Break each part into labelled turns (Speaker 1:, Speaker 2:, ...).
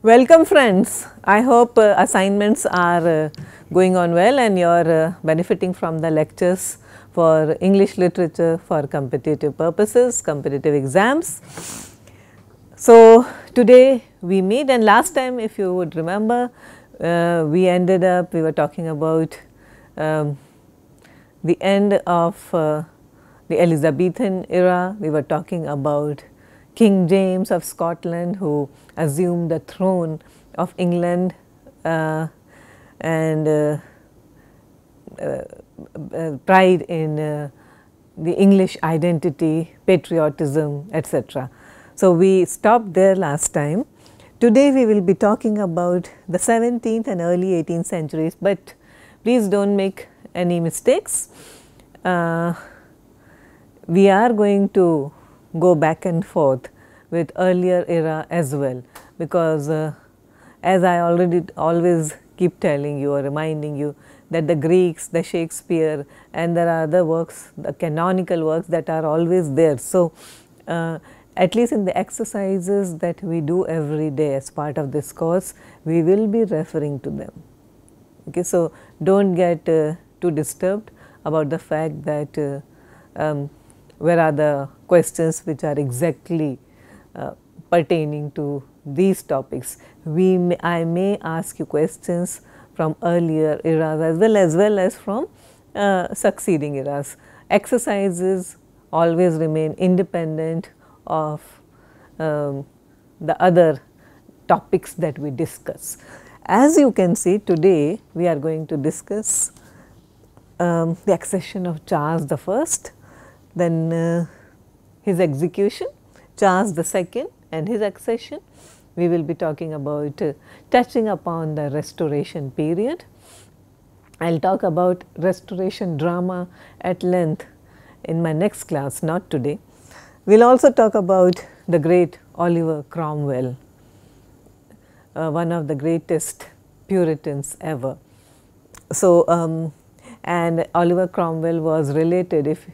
Speaker 1: Welcome friends. I hope assignments are going on well and you are benefiting from the lectures for English literature for competitive purposes, competitive exams. So, today we meet, and last time if you would remember we were talking about the end of the Elizabethan era. We were talking about King James of Scotland, who assumed the throne of England and pride in the English identity, patriotism, etc. So, we stopped there last time. Today we will be talking about the 17th and early 18th centuries, but please do not make any mistakes. We are going to go back and forth with earlier era as well, because as I always keep telling you or reminding you that the Greeks, the Shakespeare, and there are other works, the canonical works that are always there. So, at least in the exercises that we do every day as part of this course, we will be referring to them. Okay, so do not get too disturbed about the fact that where are the questions which are exactly pertaining to these topics. I may ask you questions from earlier eras as well as from succeeding eras. Exercises always remain independent of the other topics that we discuss. As you can see, today we are going to discuss the accession of Charles I, then his execution, Charles II and his accession. We will be talking about touching upon the Restoration period. I will talk about Restoration drama at length in my next class, not today. We will also talk about the great Oliver Cromwell, one of the greatest Puritans ever. So, and Oliver Cromwell was related, if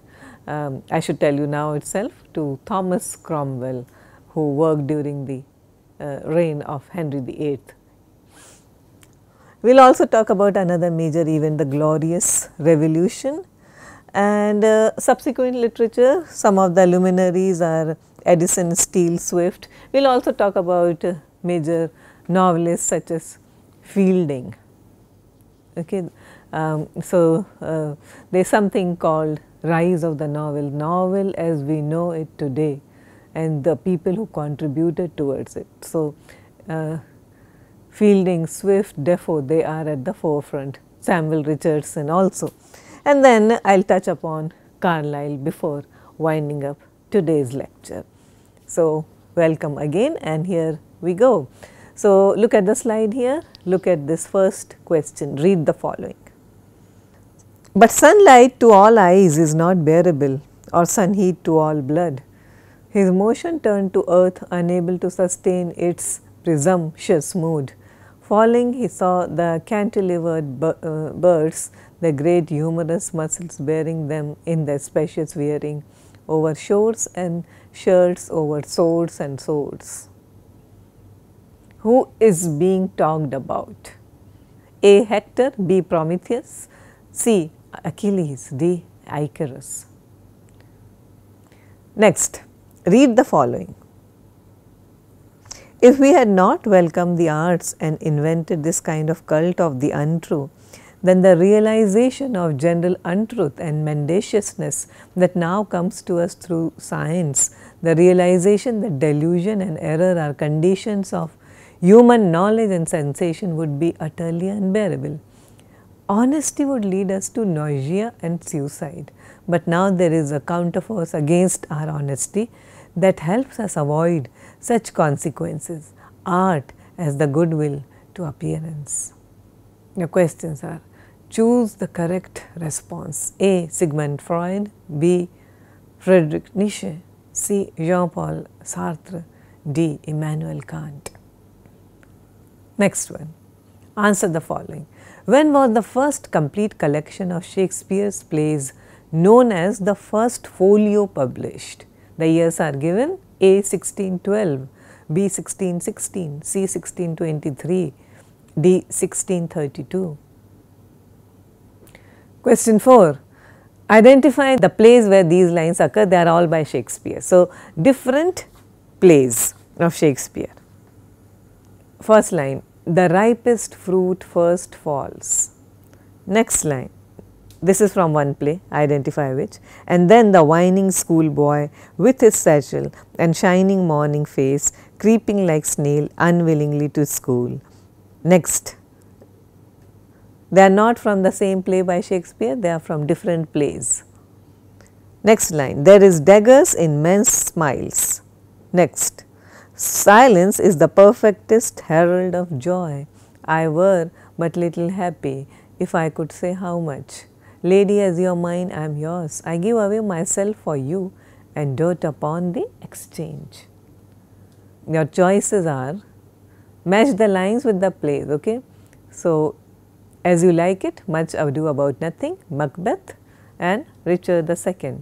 Speaker 1: I should tell you now itself, to Thomas Cromwell, who worked during the reign of Henry VIII. We will also talk about another major event, the Glorious Revolution, and subsequent literature. Some of the luminaries are Addison, Steele, Swift. We will also talk about major novelists such as Fielding. Okay. So, there is something called rise of the novel as we know it today, and the people who contributed towards it. So, Fielding, Swift, Defoe, they are at the forefront, Samuel Richardson also. And then I will touch upon Carlyle before winding up today's lecture. So, welcome again, and here we go. So, look at the slide here, look at this first question, read the following. But sunlight to all eyes is not bearable, or sun heat to all blood. His motion turned to earth, unable to sustain its presumptuous mood. Falling, he saw the cantilevered birds, the great humorous muscles bearing them in their spacious wearing, over shores and shirts, over swords and swords. Who is being talked about? A. Hector, B. Prometheus, C. Achilles, D. Icarus. Next, read the following. If we had not welcomed the arts and invented this kind of cult of the untrue, then the realization of general untruth and mendaciousness that now comes to us through science, the realization that delusion and error are conditions of human knowledge and sensation, would be utterly unbearable. Honesty would lead us to nausea and suicide, but now there is a counterforce against our honesty that helps us avoid such consequences. Art as the goodwill to appearance. Your questions are: choose the correct response. A. Sigmund Freud, B. Friedrich Nietzsche, C. Jean-Paul Sartre, D. Immanuel Kant. Next one, answer the following. When was the first complete collection of Shakespeare's plays known as the First Folio published? The years are given: A. 1612, B 1616, C 1623, D 1632. Question 4. Identify the plays where these lines occur. They are all by Shakespeare. So, different plays of Shakespeare. First line, the ripest fruit first falls. Next line, this is from one play, identify which. And then the whining schoolboy with his satchel and shining morning face, creeping like snail unwillingly to school. Next, they are not from the same play by Shakespeare, they are from different plays. Next line, there is daggers in men's smiles. Next, silence is the perfectest herald of joy. I were but little happy if I could say how much. Lady, as you're mine, I am yours. I give away myself for you and dote upon the exchange. Your choices are match the lines with the plays, okay. So, As You Like It, Much Ado About Nothing, Macbeth and Richard II.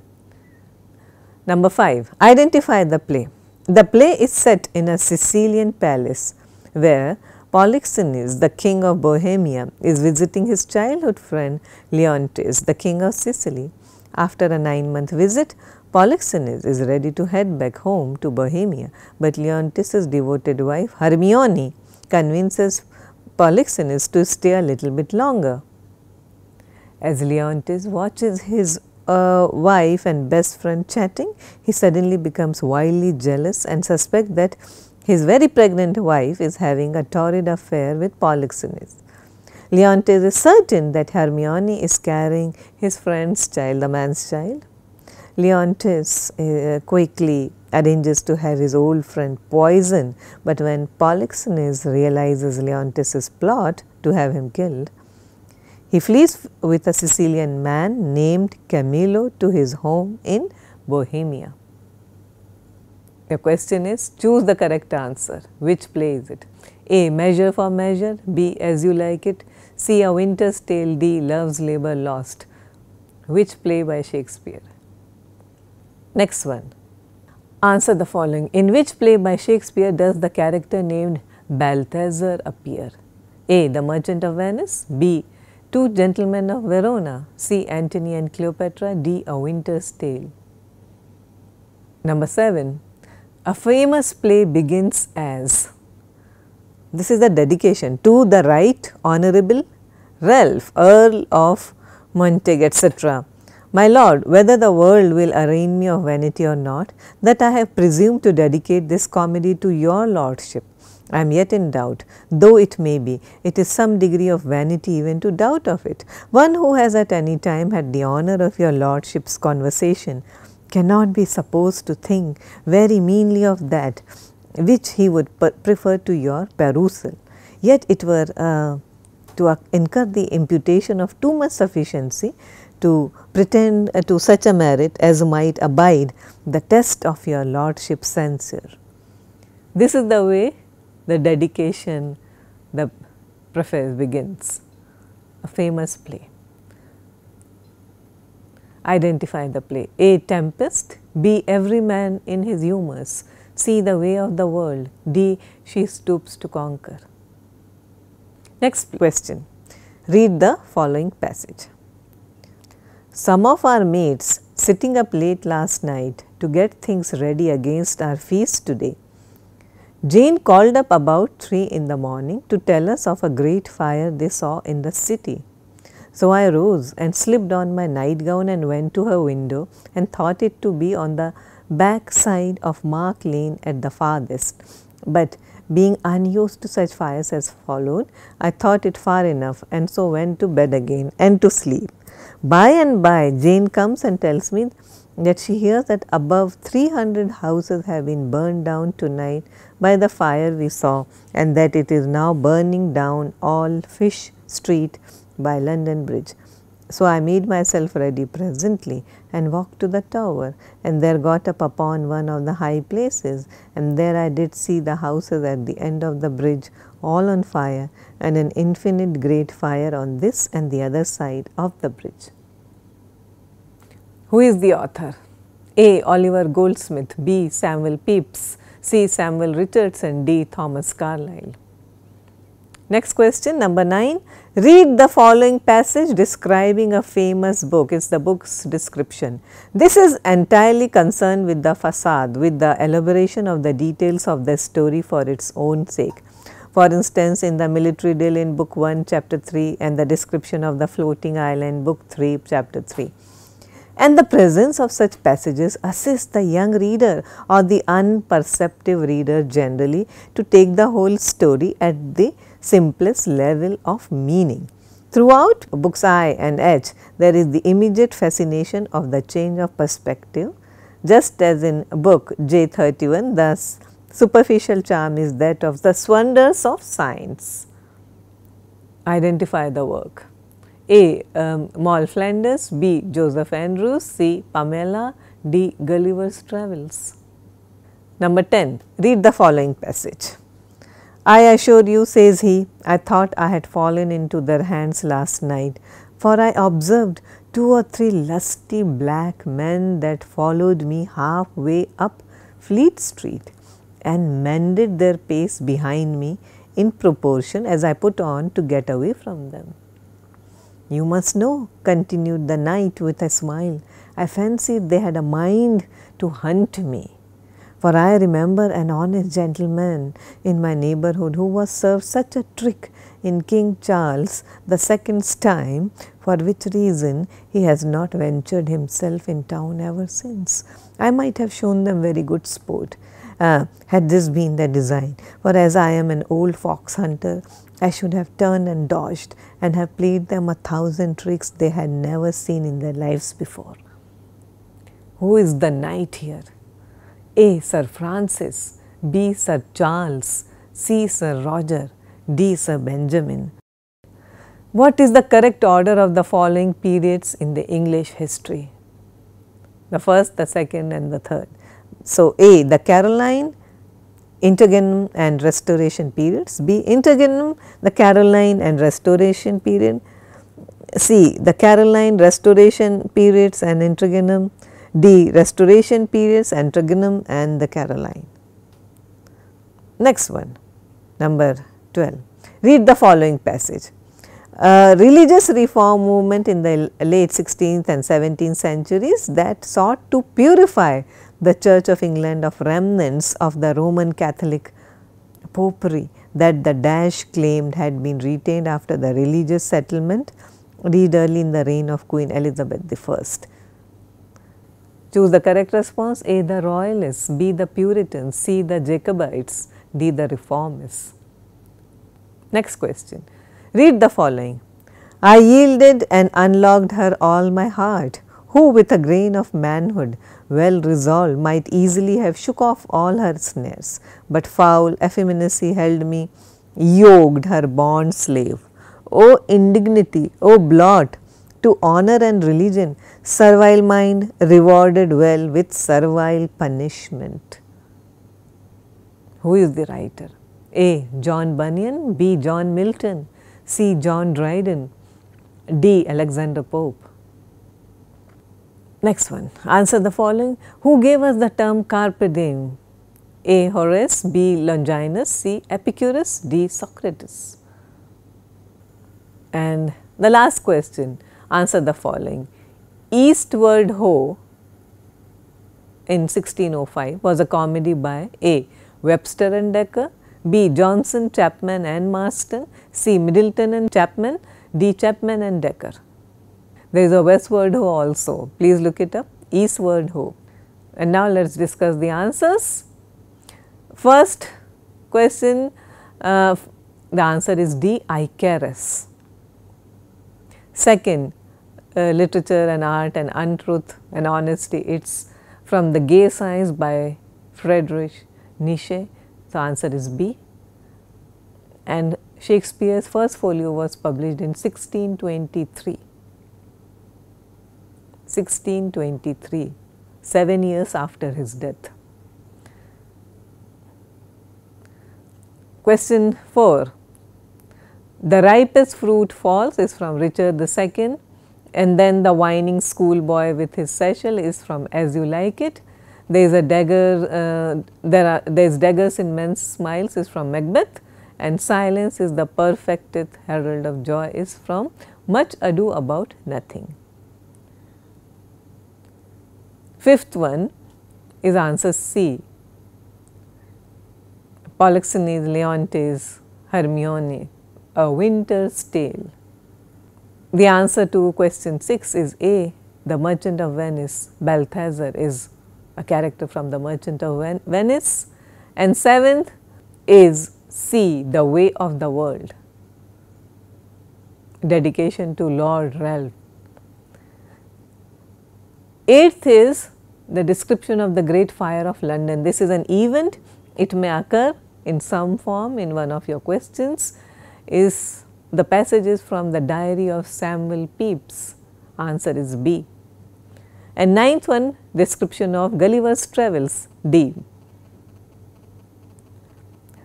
Speaker 1: Number 5, identify the play. The play is set in a Sicilian palace where Polixenes, the king of Bohemia, is visiting his childhood friend Leontes, the king of Sicily. After a 9-month visit, Polixenes is ready to head back home to Bohemia, but Leontes' devoted wife Hermione convinces Polixenes to stay a little bit longer. As Leontes watches his wife and best friend chatting, he suddenly becomes wildly jealous and suspects that his very pregnant wife is having a torrid affair with Polixenes. Leontes is certain that Hermione is carrying his friend's child, the man's child. Leontes quickly arranges to have his old friend poisoned, but when Polixenes realizes Leontes' plot to have him killed, he flees with a Sicilian man named Camillo to his home in Bohemia. The question is, choose the correct answer. Which play is it? A. Measure for Measure, B. As You Like It, C. A Winter's Tale, D. Love's Labour Lost. Which play by Shakespeare? Next one. Answer the following. In which play by Shakespeare does the character named Balthazar appear? A. The Merchant of Venice, B. Two Gentlemen of Verona, C. Antony and Cleopatra, D. A Winter's Tale. Number 7. A famous play begins as. This is the dedication to the Right Honourable Ralph, Earl of Montague, etc. My lord, whether the world will arraign me of vanity or not, that I have presumed to dedicate this comedy to your lordship, I am yet in doubt, though it may be, it is some degree of vanity even to doubt of it. One who has at any time had the honour of your lordship's conversation cannot be supposed to think very meanly of that which he would prefer to your perusal. Yet it were to incur the imputation of too much sufficiency to pretend to such a merit as might abide the test of your lordship's censure. This is the way the dedication, the preface begins, a famous play. Identify the play. A. Tempest, B. Every Man in His Humours, C. The Way of the World, D. She Stoops to Conquer. Next question. Read the following passage. Some of our mates sitting up late last night to get things ready against our feast today. Jane called up about 3 in the morning to tell us of a great fire they saw in the city. So I rose and slipped on my nightgown and went to her window and thought it to be on the back side of Mark Lane at the farthest. But being unused to such fires as followed, I thought it far enough and so went to bed again and to sleep. By and by, Jane comes and tells me that she hears that above 300 houses have been burned down tonight by the fire we saw, and that it is now burning down all Fish Street by London Bridge. So I made myself ready presently and walked to the tower, and there got up upon one of the high places, and there I did see the houses at the end of the bridge all on fire, and an infinite great fire on this and the other side of the bridge. Who is the author? A. Oliver Goldsmith, B. Samuel Pepys, C. Samuel Richardson, D. Thomas Carlyle. Next question, number 9. Read the following passage describing a famous book. It is the book's description. This is entirely concerned with the facade, with the elaboration of the details of the story for its own sake. For instance, in the military drill in book 1 chapter 3 and the description of the floating island book 3 chapter 3. And the presence of such passages assists the young reader or the unperceptive reader generally to take the whole story at the simplest level of meaning. Throughout books I and H, there is the immediate fascination of the change of perspective, just as in book J31, the superficial charm is that of the wonders of science. Identify the work. A. Moll Flanders, B. Joseph Andrews, C. Pamela, D. Gulliver's Travels. Number 10. Read the following passage. I assure you, says he, I thought I had fallen into their hands last night, for I observed 2 or 3 lusty black men that followed me halfway up Fleet Street and mended their pace behind me in proportion as I put on to get away from them. You must know, continued the knight with a smile, I fancied they had a mind to hunt me. For I remember an honest gentleman in my neighbourhood who was served such a trick in King Charles II's time, for which reason he has not ventured himself in town ever since. I might have shown them very good sport, had this been the design, for as I am an old fox hunter, I should have turned and dodged and have played them 1,000 tricks they had never seen in their lives before. Who is the knight here? A. Sir Francis, B. Sir Charles, C. Sir Roger, D. Sir Benjamin. What is the correct order of the following periods in the English history? The first, the second and the third. So, A. The Caroline, Interregnum and Restoration periods, B. Interregnum, the Caroline and Restoration period, C. The Caroline, Restoration periods and Interregnum, D. Restoration periods, Interregnum and the Caroline. Next one, number 12. Read the following passage. A religious reform movement in the late 16th and 17th centuries that sought to purify the Church of England of remnants of the Roman Catholic popery that the Dash claimed had been retained after the religious settlement, read early in the reign of Queen Elizabeth I. Choose the correct response. A. The Royalists, B. The Puritans, C. The Jacobites, D. The Reformists. Next question. Read the following. I yielded and unlocked her all my heart, who with a grain of manhood well resolved might easily have shook off all her snares, but foul effeminacy held me yoked her bond slave. O indignity, O blot to honour and religion, servile mind rewarded well with servile punishment. Who is the writer? A. John Bunyan, B. John Milton, C. John Dryden, D. Alexander Pope. Next one, answer the following. Who gave us the term carpe diem? A. Horace, B. Longinus, C. Epicurus, D. Socrates. And the last question, answer the following. Eastward Ho in 1605 was a comedy by A. Webster and Dekker, B. Johnson, Chapman and Marston, C. Middleton and Chapman, D. Chapman and Dekker. There is a Westward Ho also, please look it up, Eastward Ho. And now let us discuss the answers. First question, the answer is D. Icarus. Second, literature and art and untruth and honesty, it is from the Gay Science by Friedrich Nietzsche. The answer is B. And Shakespeare's first folio was published in 1623. 1623, 7 years after his death. Question 4. The ripest fruit falls is from Richard II, and then the whining schoolboy with his satchel is from As You Like It. There is a dagger, there is daggers in men's smiles is from Macbeth, and silence is the perfecteth herald of joy is from Much Ado About Nothing. Fifth one is answer C, Polixenes Leontes Hermione, A Winter's Tale. The answer to question 6 is A, The Merchant of Venice. Balthazar is a character from The Merchant of Venice. And 7th is C, The Way of the World, dedication to Lord Ralph. 8th is the description of the Great Fire of London. This is an event, it may occur in some form in one of your questions. Is the passage is from the diary of Samuel Pepys. Answer is B. And 9th one, description of Gulliver's Travels, D.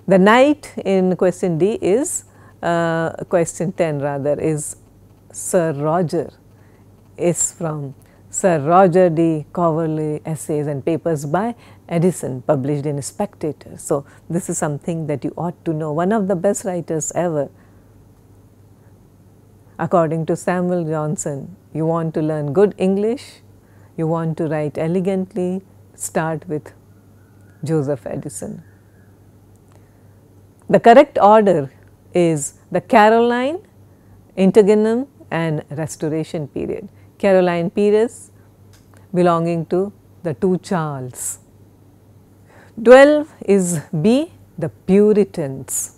Speaker 1: The knight in question D is question 10 rather is Sir Roger, is from Sir Roger de Coverley Essays and Papers by Addison, published in Spectator. So, this is something that you ought to know, one of the best writers ever. According to Samuel Johnson, you want to learn good English, you want to write elegantly, start with Joseph Addison. The correct order is the Caroline, Interregnum and Restoration period. Caroline period belonging to the two Charles. 12 is B, the Puritans,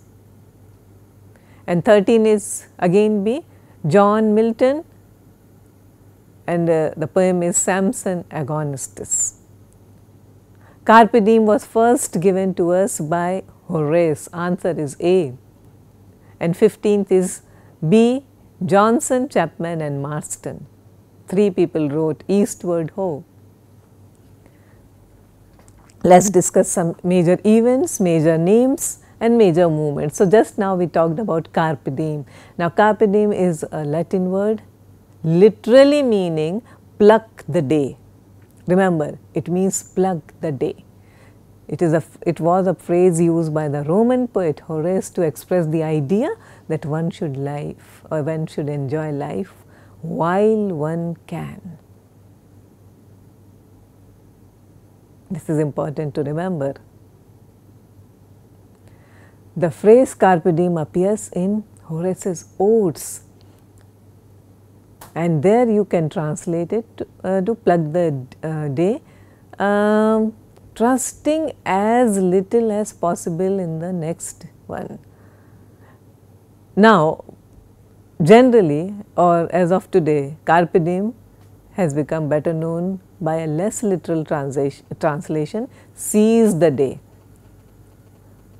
Speaker 1: and 13 is again B, John Milton, and the poem is Samson Agonistes. Carpe Diem was first given to us by Horace. Answer is A. And 15th is B, Johnson, Chapman and Marston. 3 people wrote Eastward Ho. Let us discuss some major events, major names and major movements. So, just now we talked about Carpe Diem. Now, Carpe Diem is a Latin word literally meaning pluck the day. Remember, it means pluck the day. It was a phrase used by the Roman poet Horace to express the idea that one should live or one should enjoy life while one can. This is important to remember. The phrase Carpe Diem appears in Horace's Odes, and there you can translate it to plug the day, trusting as little as possible in the next one. Now, generally or as of today, Carpe Diem has become better known by a less literal translation, seize the day.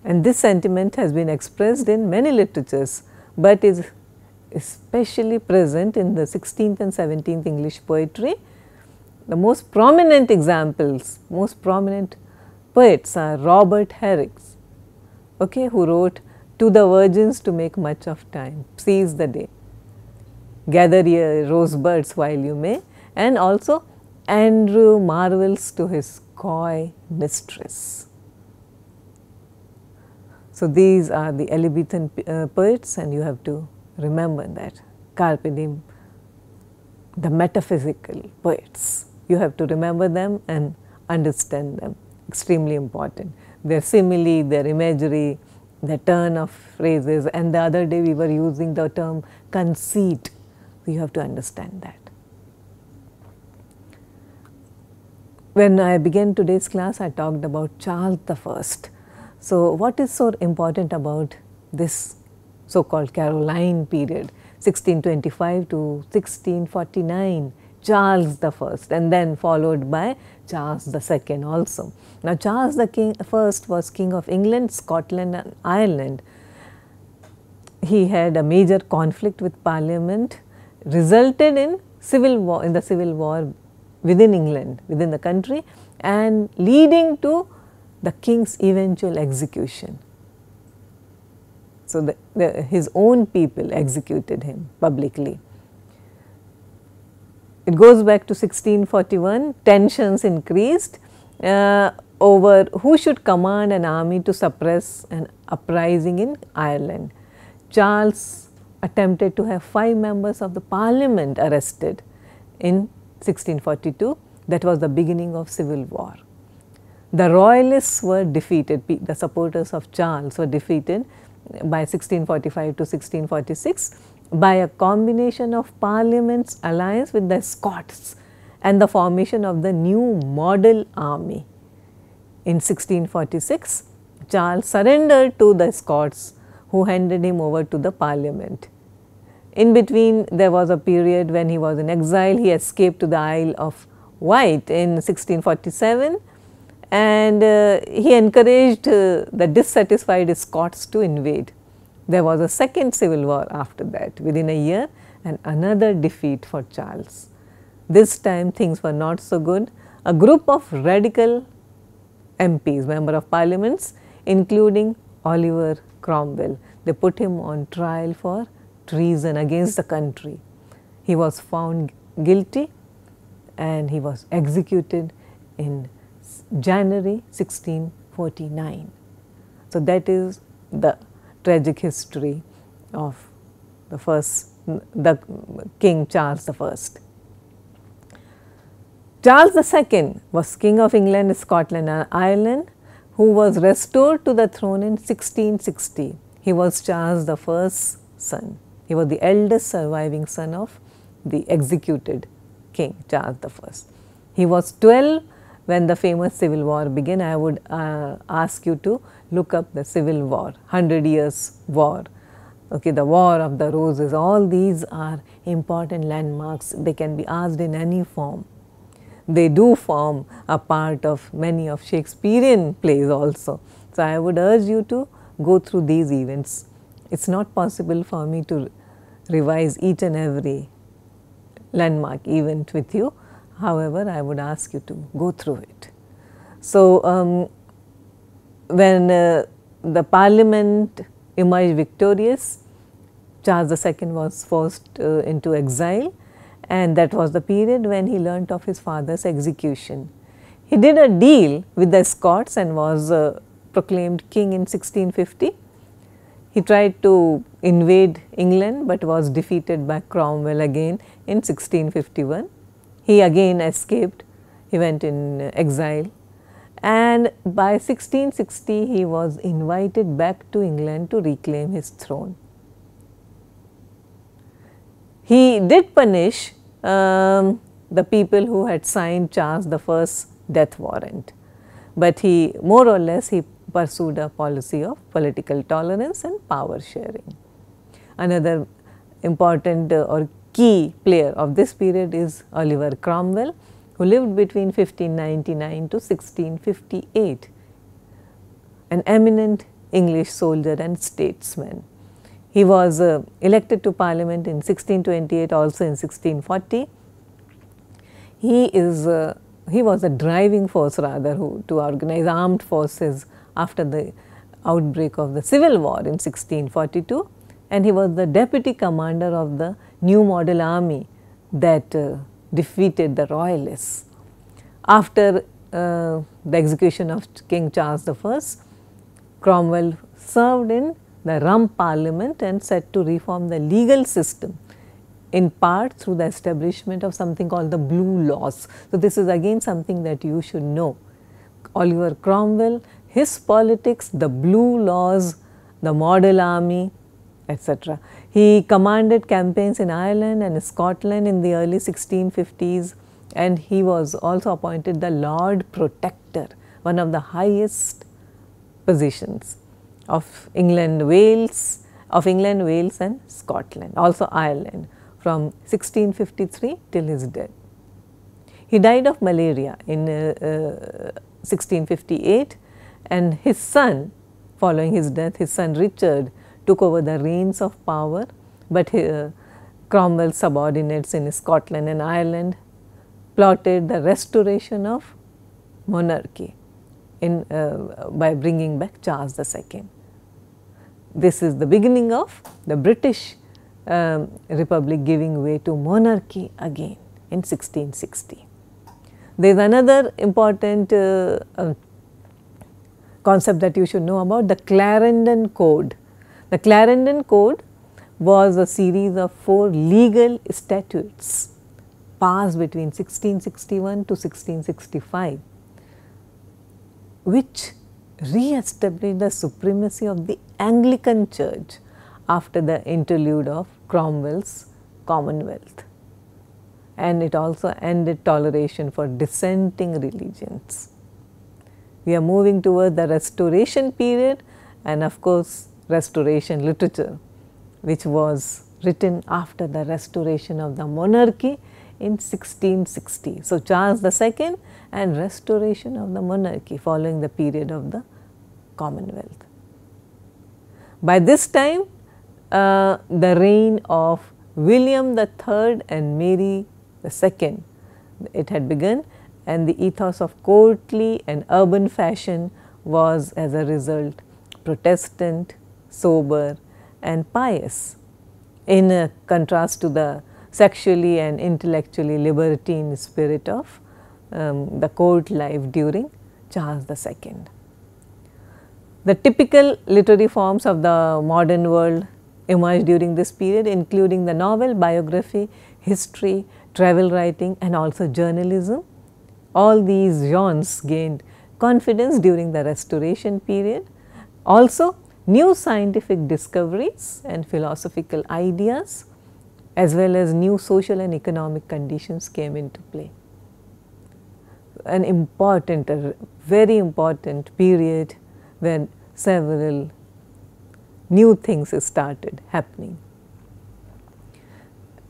Speaker 1: And this sentiment has been expressed in many literatures, but is especially present in the 16th and 17th English poetry. The most prominent examples, most prominent poets are Robert Herrick, okay, who wrote To the Virgins to Make Much of Time, seize the day, gather ye rosebuds while you may, and also Andrew Marvell's To His Coy Mistress. So, these are the Elizabethan poets, and you have to remember that. Carpe Diem, the metaphysical poets, you have to remember them and understand them, extremely important. Their simile, their imagery, the turn of phrases, and the other day we were using the term conceit, so you have to understand that. When I began today's class, I talked about Charles I. So, what is so important about this so-called Caroline period, 1625 to 1649, Charles I, and then followed by Charles II also. Now, Charles I was King of England, Scotland and Ireland. He had a major conflict with Parliament, resulted in civil war, in the civil war within England, within the country, and leading to the king's eventual execution. So, his own people executed him publicly. It goes back to 1641, tensions increased, over who should command an army to suppress an uprising in Ireland. Charles attempted to have 5 members of the parliament arrested in 1642. That was the beginning of civil war. The royalists were defeated, the supporters of Charles were defeated by 1645 to 1646 by a combination of Parliament's alliance with the Scots and the formation of the new model army. In 1646, Charles surrendered to the Scots, who handed him over to the Parliament. In between, there was a period when he was in exile. He escaped to the Isle of Wight in 1647, and he encouraged the dissatisfied Scots to invade. There was a second civil war after that within a year, and another defeat for Charles. This time things were not so good. A group of radical MPs, Member of Parliaments, including Oliver Cromwell, they put him on trial for treason against the country. He was found guilty and he was executed in January 1649. So, that is the tragic history of the King Charles I. Charles II was King of England, Scotland and Ireland, who was restored to the throne in 1660. He was Charles I's son. He was the eldest surviving son of the executed King Charles I. He was 12 when the famous Civil War began. I would ask you to look up the Civil War, 100 Years War, okay, the War of the Roses. All these are important landmarks. They can be asked in any form. They do form a part of many of Shakespearean plays also. So, I would urge you to go through these events. It is not possible for me to revise each and every landmark event with you. However, I would ask you to go through it. So, when the Parliament emerged victorious, Charles II was forced into exile, and that was the period when he learnt of his father's execution. He did a deal with the Scots and was proclaimed king in 1650. He tried to invade England, but was defeated by Cromwell again in 1651. He again escaped, he went in exile, and by 1660 he was invited back to England to reclaim his throne. He did punish the people who had signed Charles I's death warrant, but he more or less he pursued a policy of political tolerance and power sharing. Another important or key player of this period is Oliver Cromwell, who lived between 1599 to 1658, an eminent English soldier and statesman. He was elected to Parliament in 1628, also in 1640. He was a driving force rather to organize armed forces after the outbreak of the Civil War in 1642, and he was the deputy commander of the new model army that defeated the royalists. After the execution of King Charles I, Cromwell served in the Rump Parliament and set to reform the legal system, in part through the establishment of something called the Blue Laws. So, this is again something that you should know. Oliver Cromwell, his politics, the Blue Laws, the model army, etc. He commanded campaigns in Ireland and Scotland in the early 1650s, and he was also appointed the Lord Protector, one of the highest positions of England, Wales and Scotland, also Ireland, from 1653 till his death. He died of malaria in 1658, and his son, following his death, his son Richard took over the reins of power, but Cromwell's subordinates in Scotland and Ireland plotted the restoration of monarchy by bringing back Charles II. This is the beginning of the British Republic giving way to monarchy again in 1660. There is another important concept that you should know about, the Clarendon Code. The Clarendon Code was a series of 4 legal statutes passed between 1661 to 1665, which re-established the supremacy of the Anglican Church after the interlude of Cromwell's Commonwealth, and it also ended toleration for dissenting religions. We are moving toward the Restoration period, and of course, Restoration literature, which was written after the restoration of the monarchy in 1660. So, Charles II and restoration of the monarchy following the period of the Commonwealth. By this time, the reign of William III and Mary II, it had begun, and the ethos of courtly and urban fashion was as a result Protestant, sober and pious, in contrast to the sexually and intellectually libertine spirit of the court life during Charles II. The typical literary forms of the modern world emerged during this period, including the novel, biography, history, travel writing and also journalism. All these genres gained confidence during the Restoration period. Also, new scientific discoveries and philosophical ideas, as well as new social and economic conditions came into play. An important, a very important period when several new things started happening.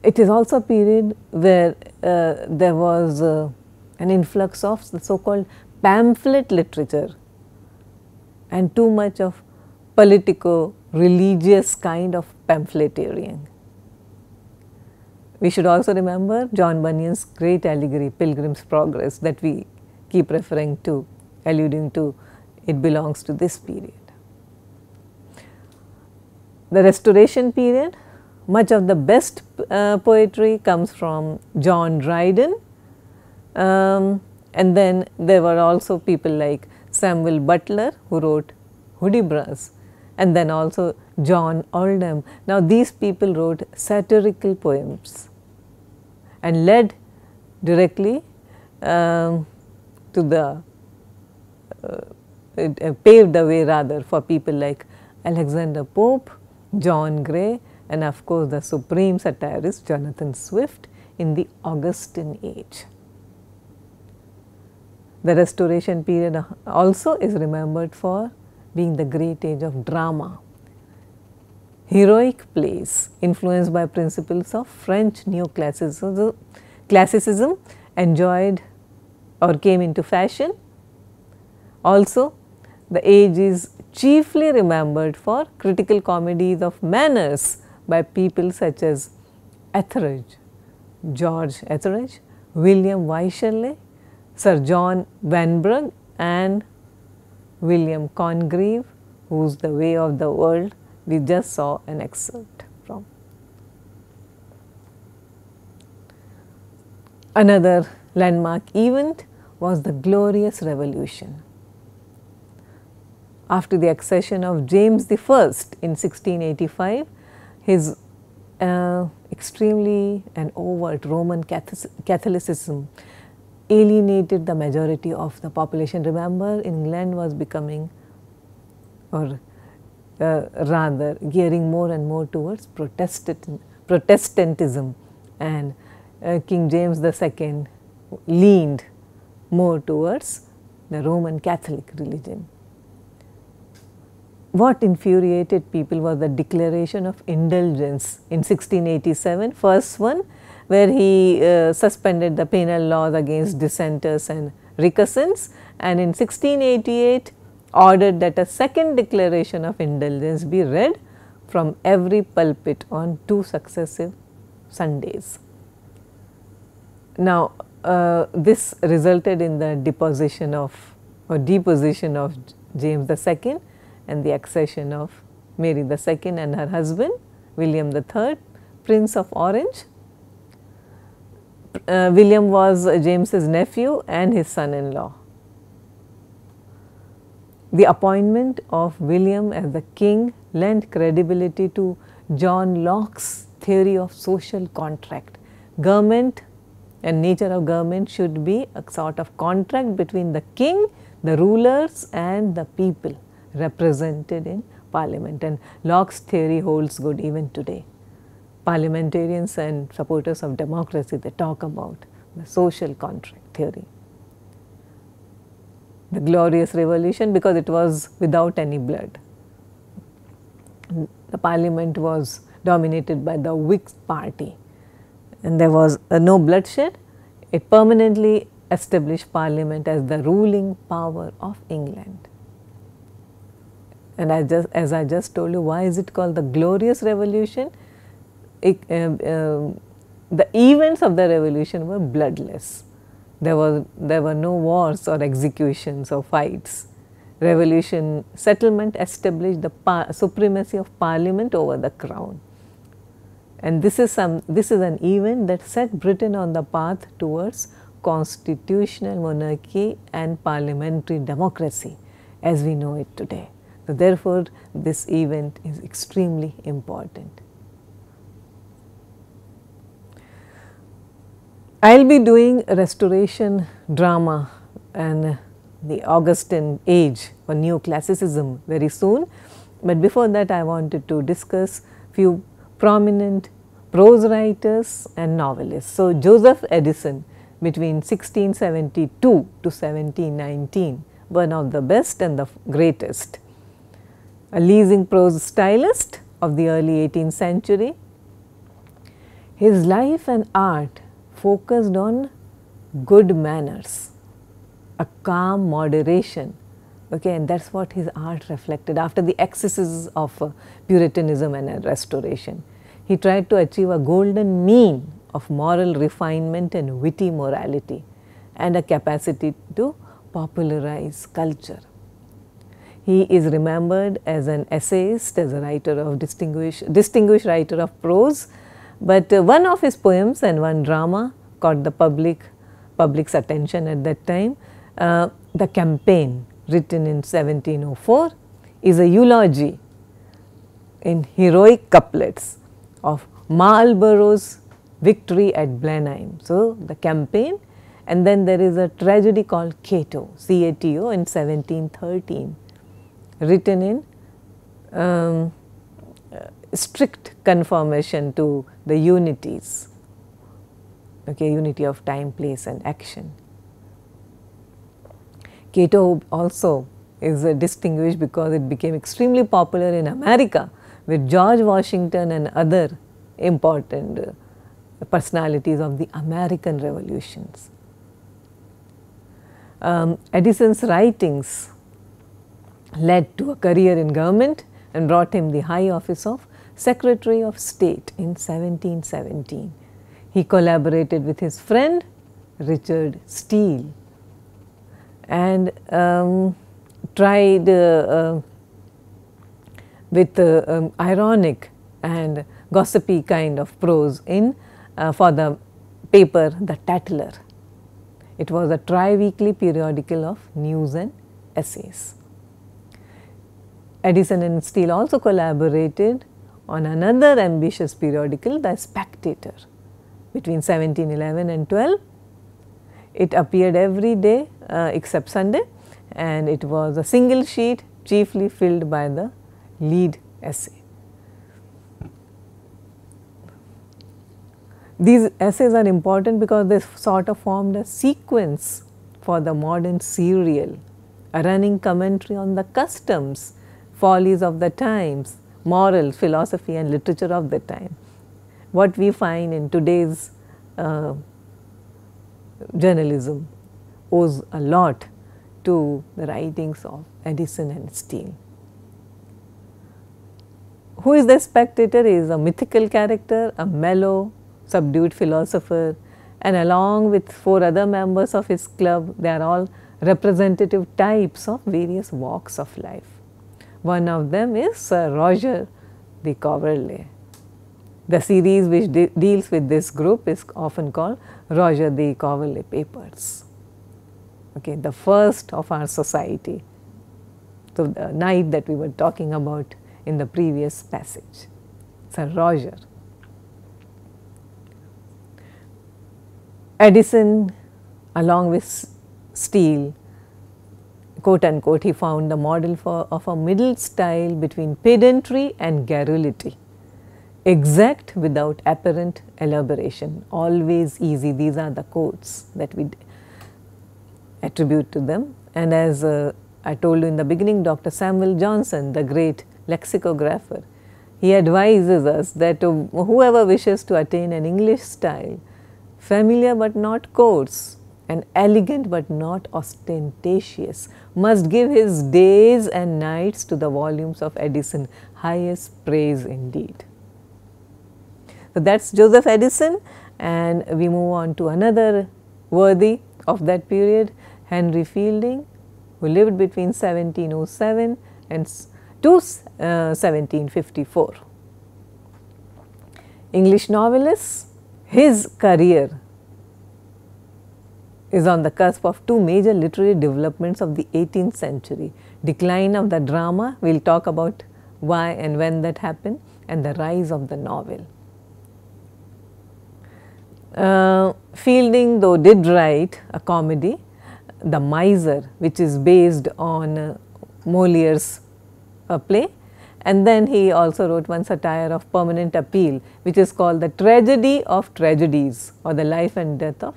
Speaker 1: It is also a period where there was an influx of the so-called pamphlet literature and too much of politico-religious kind of pamphleteering. We should also remember John Bunyan's great allegory, Pilgrim's Progress, that we keep referring to, alluding to, it belongs to this period. The Restoration period, much of the best poetry comes from John Dryden, and then there were also people like Samuel Butler, who wrote Hudibras, and then also John Oldham. Now, these people wrote satirical poems and led directly to the paved the way rather for people like Alexander Pope, John Gray, and of course, the supreme satirist Jonathan Swift in the Augustan age. The Restoration period also is remembered for being the great age of drama. Heroic plays influenced by principles of French neoclassicism enjoyed or came into fashion. Also, the age is chiefly remembered for critical comedies of manners by people such as Etheridge, George Etheridge, William Wycherley, Sir John Vanbrugh and William Congreve, whose The Way of the World we just saw an excerpt from. Another landmark event was the Glorious Revolution. After the accession of James I in 1685, his extremely and overt Roman Catholicism alienated the majority of the population. Remember, England was becoming, or rather gearing more and more towards Protestantism, and King James II leaned more towards the Roman Catholic religion. What infuriated people was the Declaration of Indulgence in 1687, first one, where he suspended the penal laws against dissenters and recusants, and in 1688 ordered that a second Declaration of Indulgence be read from every pulpit on 2 successive Sundays. Now, this resulted in the deposition of James II and the accession of Mary II and her husband William III, Prince of Orange. William was James's nephew and his son-in-law. The appointment of William as the king lent credibility to John Locke's theory of social contract. Government and nature of government should be a sort of contract between the king, the rulers and the people represented in parliament, and Locke's theory holds good even today. Parliamentarians and supporters of democracy, they talk about the social contract theory. The Glorious Revolution, because it was without any blood. The parliament was dominated by the Whig party and there was no bloodshed. It permanently established parliament as the ruling power of England. And as I just told you, why is it called the Glorious Revolution? The events of the revolution were bloodless. There were no wars or executions or fights. Revolution settlement established the supremacy of parliament over the crown. And this is an event that set Britain on the path towards constitutional monarchy and parliamentary democracy as we know it today. So therefore, this event is extremely important. I will be doing a restoration drama and the Augustan age or neoclassicism very soon, but before that I wanted to discuss few prominent prose writers and novelists. So, Joseph Addison between 1672 to 1719, one of the best and the greatest, a leasing prose stylist of the early 18th century. His life and art focused on good manners, a calm moderation, okay, and that is what his art reflected after the excesses of Puritanism and Restoration. He tried to achieve a golden mean of moral refinement and witty morality and a capacity to popularize culture. He is remembered as an essayist, as a writer of distinguished writer of prose, but one of his poems and one drama caught the public's attention at that time. The Campaign, written in 1704, is a eulogy in heroic couplets of Marlborough's victory at Blenheim. So, the Campaign, and then there is a tragedy called Cato, C-A-T-O, in 1713, written in strict conformation to the unities, okay, unity of time, place and action. Cato also is distinguished because it became extremely popular in America with George Washington and other important personalities of the American revolutions. Addison's writings led to a career in government and brought him the high office of Secretary of State in 1717. He collaborated with his friend Richard Steele and tried with ironic and gossipy kind of prose in for the paper The Tatler. It was a tri-weekly periodical of news and essays. Addison and Steele also collaborated on another ambitious periodical, The Spectator, between 1711 and 12. It appeared every day except Sunday, and it was a single sheet chiefly filled by the lead essay. These essays are important because they sort of formed a sequence for the modern serial, a running commentary on the customs, follies of the times, morals, philosophy and literature of the time. What we find in today's journalism owes a lot to the writings of Addison and Steele. Who is the Spectator? He is a mythical character, a mellow, subdued philosopher, and along with 4 other members of his club, they are all representative types of various walks of life. One of them is Sir Roger de Coverley, The series which deals with this group is often called Roger de Coverley papers. Okay, the first of our society. So, the knight that we were talking about in the previous passage, Sir Roger. Edison, along with Steele, quote unquote, he found the model of a middle style between pedantry and garrulity, exact without apparent elaboration, always easy. These are the quotes that we attribute to them. And as I told you in the beginning, Dr. Samuel Johnson, the great lexicographer, he advises us that whoever wishes to attain an English style, familiar but not coarse, and elegant but not ostentatious, must give his days and nights to the volumes of Edison, highest praise indeed. So, that is Joseph Edison, and we move on to another worthy of that period, Henry Fielding, who lived between 1707 and to 1754. English novelist, his career is on the cusp of two major literary developments of the 18th century, decline of the drama, we will talk about why and when that happened, and the rise of the novel. Fielding, though, did write a comedy, The Miser, which is based on Moliere's play, and then he also wrote one satire of permanent appeal, which is called The Tragedy of Tragedies, or The Life and Death of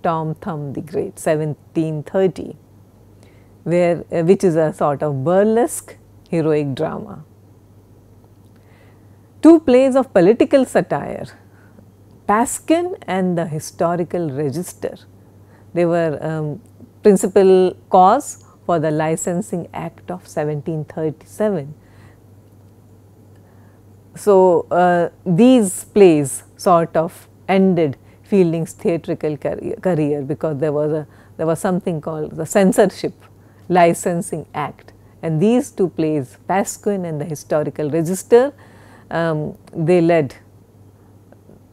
Speaker 1: Tom Thumb the Great, 1730, which is a sort of burlesque heroic drama. Two plays of political satire, Paskin and The Historical Register. They were principal cause for the Licensing Act of 1737. So, these plays sort of ended Fielding's theatrical career because there was something called the Censorship Licensing Act, and these two plays, Pasquin and The Historical Register, they led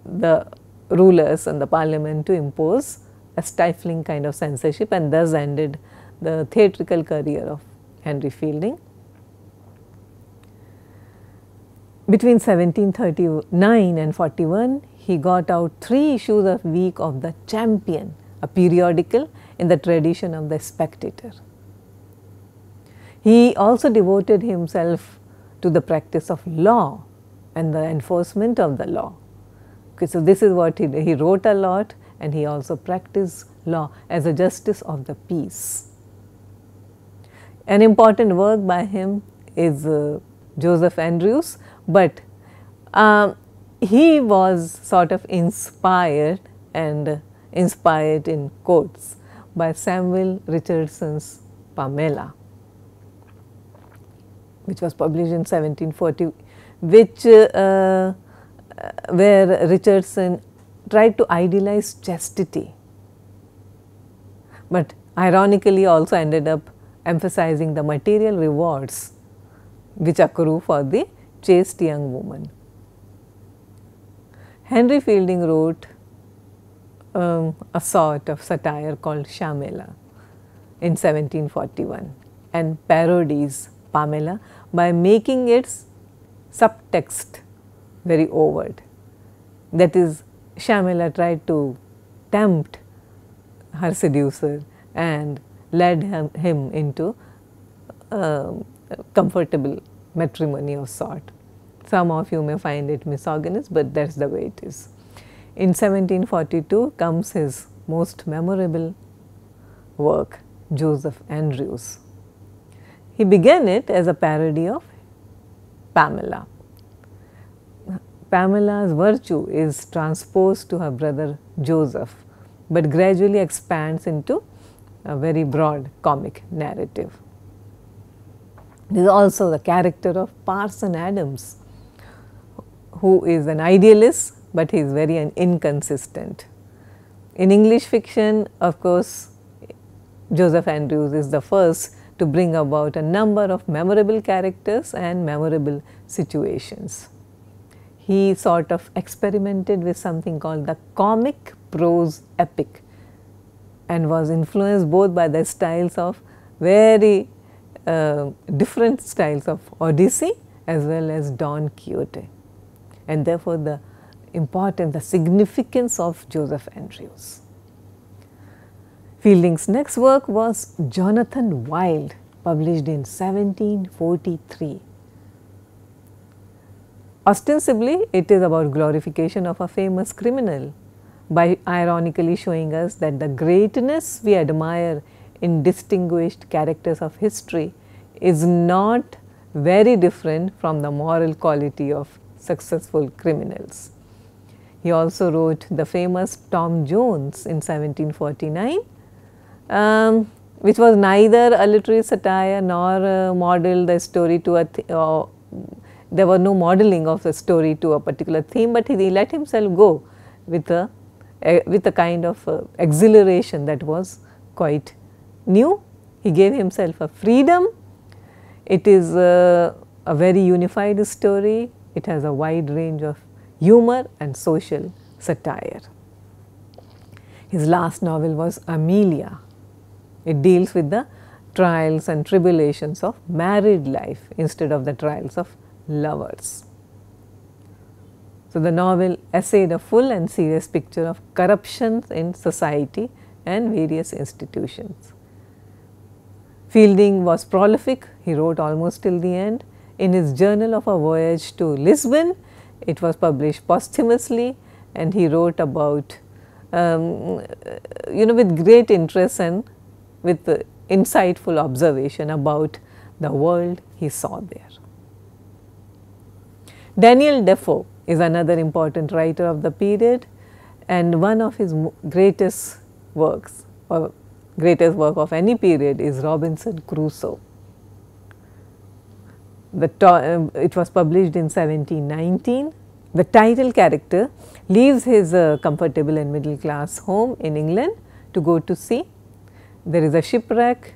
Speaker 1: the rulers and the parliament to impose a stifling kind of censorship, and thus ended the theatrical career of Henry Fielding. Between 1739 and 41, he got out 3 issues a week of The Champion, a periodical in the tradition of The Spectator. He also devoted himself to the practice of law and the enforcement of the law. Okay, so, this is what he wrote a lot, and he also practiced law as a justice of the peace. An important work by him is Joseph Andrews, but he was sort of inspired in quotes by Samuel Richardson's Pamela, which was published in 1740, which where Richardson tried to idealize chastity, but ironically also ended up emphasizing the material rewards which accrue for the chaste young woman. Henry Fielding wrote a sort of satire called Shamela in 1741 and parodies Pamela by making its subtext very overt. That is, Shamela tried to tempt her seducer and led him into comfortable matrimony of sort. Some of you may find it misogynist, but that is the way it is. In 1742 comes his most memorable work, Joseph Andrews. He began it as a parody of Pamela. Pamela's virtue is transposed to her brother Joseph, but gradually expands into a very broad comic narrative. There is also the character of Parson Adams, who is an idealist, but he is very inconsistent. In English fiction, of course, Joseph Andrews is the first to bring about a number of memorable characters and memorable situations. he sort of experimented with something called the comic prose epic, and was influenced both by the styles of very different styles of Odyssey as well as Don Quixote, and therefore the importance, the significance of Joseph Andrews. Fielding's next work was Jonathan Wild, published in 1743. Ostensibly, it is about glorification of a famous criminal, by ironically showing us that the greatness we admire in distinguished characters of history is not very different from the moral quality of successful criminals. He also wrote the famous Tom Jones in 1749, which was neither a literary satire nor modeled the story to a there was no modeling of the story to a particular theme, but he let himself go with a kind of exhilaration that was quite new. He gave himself a freedom. It is a very unified story. It has a wide range of humor and social satire. His last novel was Amelia. It deals with the trials and tribulations of married life instead of the trials of lovers. So, the novel essayed a full and serious picture of corruption in society and various institutions. Fielding was prolific. He wrote almost till the end. In his Journal of a Voyage to Lisbon, it was published posthumously, and he wrote about with great interest and with insightful observation about the world he saw there. Daniel Defoe is another important writer of the period, and one of his greatest works, or greatest work of any period, is Robinson Crusoe. It was published in 1719. The title character leaves his comfortable and middle class home in England to go to sea. There is a shipwreck.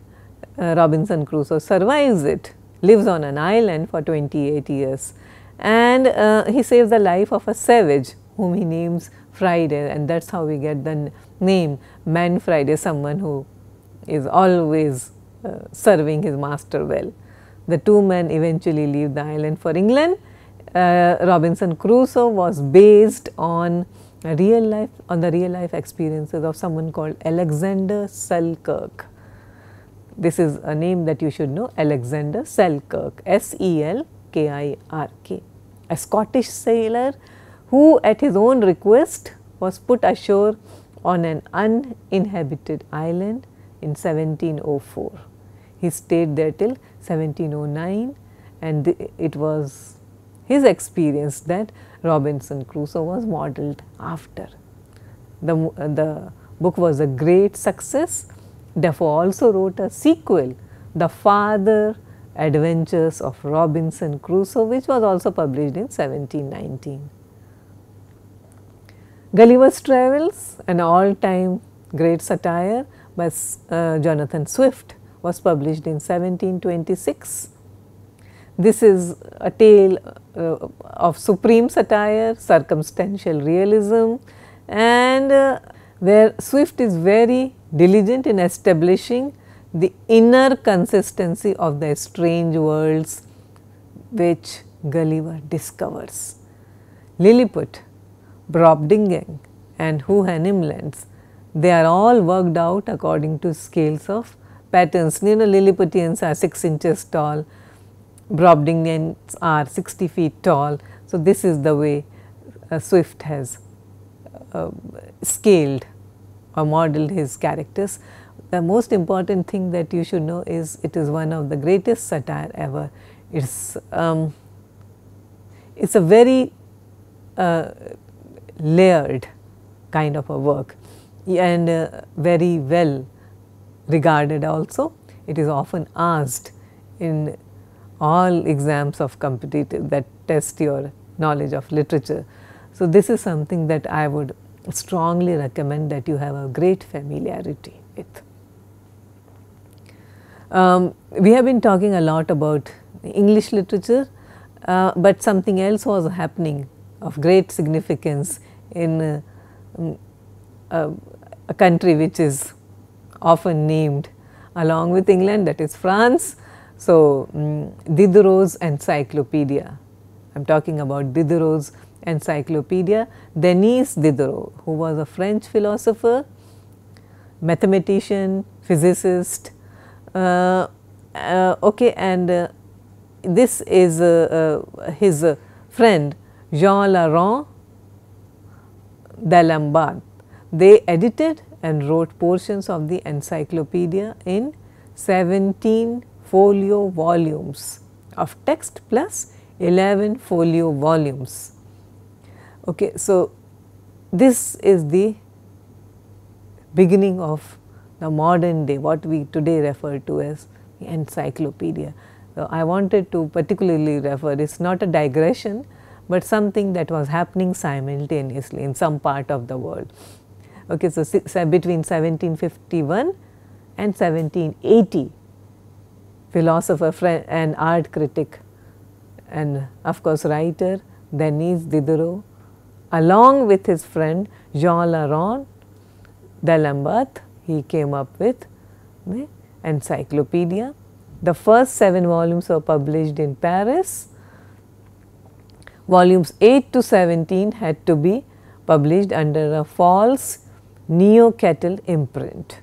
Speaker 1: Robinson Crusoe survives it, lives on an island for 28 years. And he saves the life of a savage whom he names Friday, and that is how we get the name Man Friday, someone who is always serving his master well. The two men eventually leave the island for England. Robinson Crusoe was based on the real life experiences of someone called Alexander Selkirk. This is a name that you should know, Alexander Selkirk, Selkirk, a Scottish sailor who at his own request was put ashore on an uninhabited island in 1704. He stayed there till 1709, and it was his experience that Robinson Crusoe was modeled after. The book was a great success. Defoe also wrote a sequel, The Farther Adventures of Robinson Crusoe, which was also published in 1719. Gulliver's Travels, an all-time great satire by Jonathan Swift, was published in 1726. This is a tale of supreme satire, circumstantial realism, and where Swift is very diligent in establishing the inner consistency of the strange worlds which Gulliver discovers. Lilliput, Brobdingnag and Houyhnhnmland, they are all worked out according to scales of patterns. Lilliputians are 6 inches tall, Brobdingnags are 60 feet tall. So, this is the way Swift has scaled or modeled his characters. The most important thing that you should know is it is one of the greatest satire ever. It's a very layered kind of a work, and very well regarded also. It is often asked in all exams of competitive that test your knowledge of literature. So, this is something that I would strongly recommend that you have a great familiarity with. We have been talking a lot about English literature, but something else was happening of great significance in a country which is often named along with England, that is France. So, Diderot's Encyclopedia, I am talking about Diderot's Encyclopedia. Denis Diderot, who was a French philosopher, mathematician, physicist, okay, and this is his friend Jean Le Rond d'Alembert. They edited and wrote portions of the encyclopedia in 17 folio volumes of text plus 11 folio volumes. Okay, so this is the beginning of the modern day, what we today refer to as the encyclopedia. So, I wanted to particularly refer, it is not a digression, but something that was happening simultaneously in some part of the world. Okay, so between 1751 and 1780, philosopher and art critic and of course writer Denis Diderot, along with his friend Jean Le Rond d'Alembert, he came up with the encyclopedia. The first 7 volumes were published in Paris. Volumes 8 to 17 had to be published under a false Neo-Kettle imprint.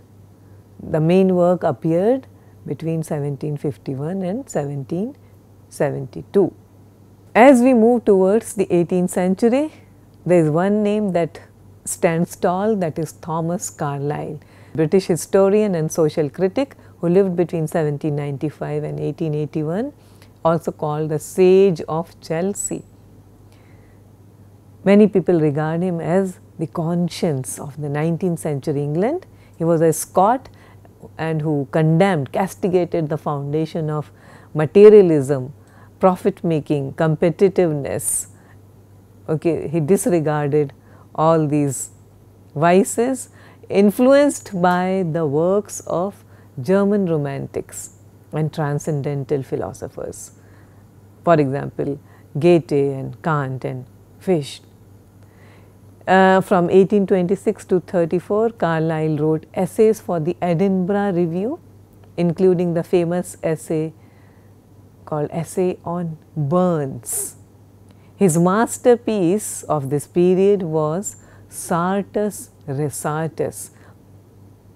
Speaker 1: The main work appeared between 1751 and 1772. As we move towards the 18th century, there is one name that stands tall, that is Thomas Carlyle, British historian and social critic who lived between 1795 and 1881, also called the Sage of Chelsea. Many people regard him as the conscience of the 19th century England. He was a Scot and who condemned, castigated the foundation of materialism, profit making, competitiveness. Okay, he disregarded all these vices, influenced by the works of German romantics and transcendental philosophers. For example, Goethe and Kant and Fichte. From 1826 to 34, Carlyle wrote essays for the Edinburgh Review, including the famous essay called Essay on Burns. His masterpiece of this period was Sartus Resartus,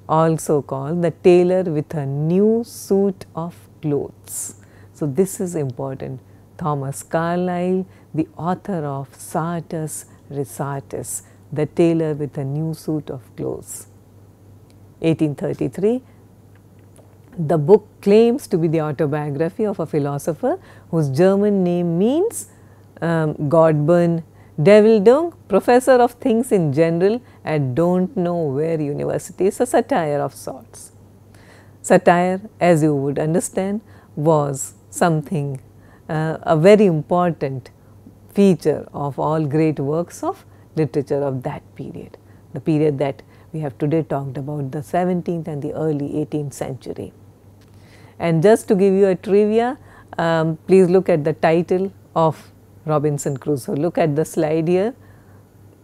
Speaker 1: also called The Tailor with a New Suit of Clothes. So, this is important. Thomas Carlyle, the author of Sartus Resartus, The Tailor with a New Suit of Clothes. 1833, the book claims to be the autobiography of a philosopher whose German name means Godburn Devildung, professor of things in general at don't know where university. Is a satire of sorts. Satire, as you would understand, was something a very important feature of all great works of literature of that period, the period that we have today talked about, the 17th and the early 18th century. And just to give you a trivia, please look at the title of Robinson Crusoe. Look at the slide here.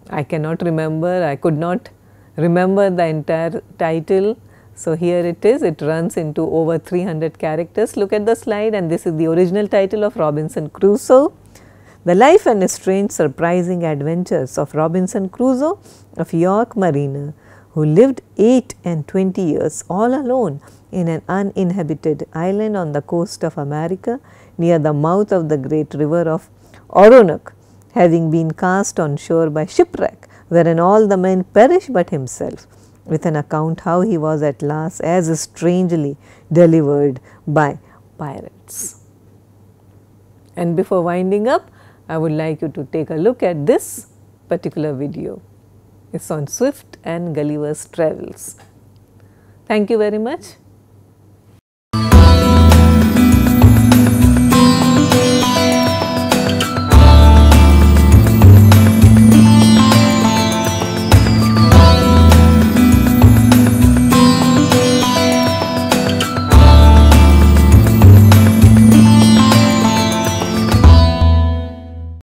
Speaker 1: I cannot remember, I could not remember the entire title. So, here it is, it runs into over 300 characters. Look at the slide, and this is the original title of Robinson Crusoe. The life and strange surprising adventures of Robinson Crusoe, of York mariner who lived 28 years all alone in an uninhabited island on the coast of America near the mouth of the great river of Oronoque, having been cast on shore by shipwreck, wherein all the men perished but himself, with an account how he was at last as strangely delivered by pirates. And before winding up, I would like you to take a look at this particular video. It is on Swift and Gulliver's Travels. Thank you very much.